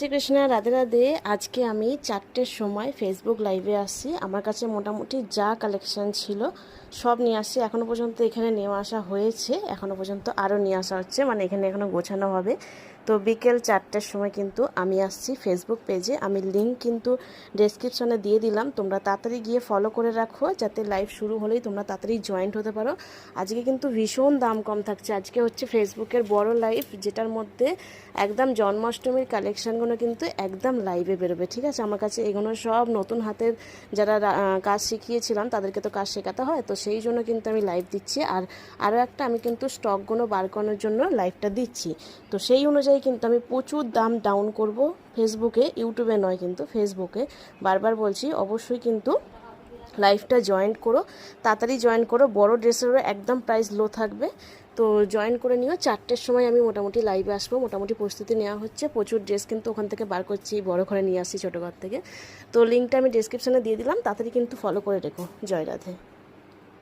শ্রীকৃষ্ণ রাধে রাধে। আজকে আমি 4টের সময় ফেসবুক লাইভে আসছি। আমার কাছে মোটামুটি যা কালেকশন ছিল সব নিয়ে আসছি। এখনও পর্যন্ত এখানে নিয়ে আসা হয়েছে, এখনও পর্যন্ত আরও নিয়ে আসা হচ্ছে, মানে এখানে এখনও গোছানো হবে। তো বিকেল 4টের সময় কিন্তু আমি আসছি ফেসবুক পেজে। আমি লিঙ্ক কিন্তু ডেসক্রিপশনে দিয়ে দিলাম, তোমরা তাড়াতাড়ি গিয়ে ফলো করে রাখো যাতে লাইভ শুরু হলেই তোমরা তাড়াতাড়ি জয়েন্ট হতে পারো। আজকে কিন্তু ভীষণ দাম কম থাকছে। আজকে হচ্ছে ফেসবুকের বড় লাইভ, যেটার মধ্যে একদম জন্মাষ্টমীর কালেকশানগুলো কিন্তু একদম লাইভে বেরোবে, ঠিক আছে? আমার কাছে এগুলো সব নতুন হাতের যারা কাজ শিখিয়েছিলাম তাদেরকে তো কাজ শেখাতে হয়, তো সেই জন্য কিন্তু আমি লাইভ দিচ্ছি। আর আরও একটা আমি কিন্তু স্টকগুলো বার করানোর জন্য লাইভটা দিচ্ছি। তো সেই অনুযায়ী কিন্তু আমি প্রচুর দাম ডাউন করব ফেসবুকে, ইউটিউবে নয় কিন্তু ফেসবুকে। বারবার বলছি অবশ্যই কিন্তু লাইভটা জয়েন করো, তাড়াতাড়ি জয়েন করো। বড় ড্রেসেরও একদম প্রাইস লো থাকবে, তো জয়েন করে নিও। 4টের সময় আমি মোটামুটি লাইভে আসবো, মোটামুটি প্রস্তুতি নেওয়া হচ্ছে। প্রচুর ড্রেস কিন্তু ওখান থেকে বার করছি, বড় ঘরে নিয়ে আসছি ছোটো ঘর থেকে। তো লিঙ্কটা আমি ডেসক্রিপশানে দিয়ে দিলাম, তাড়াতাড়ি কিন্তু ফলো করে রেখো। জয় রাধে।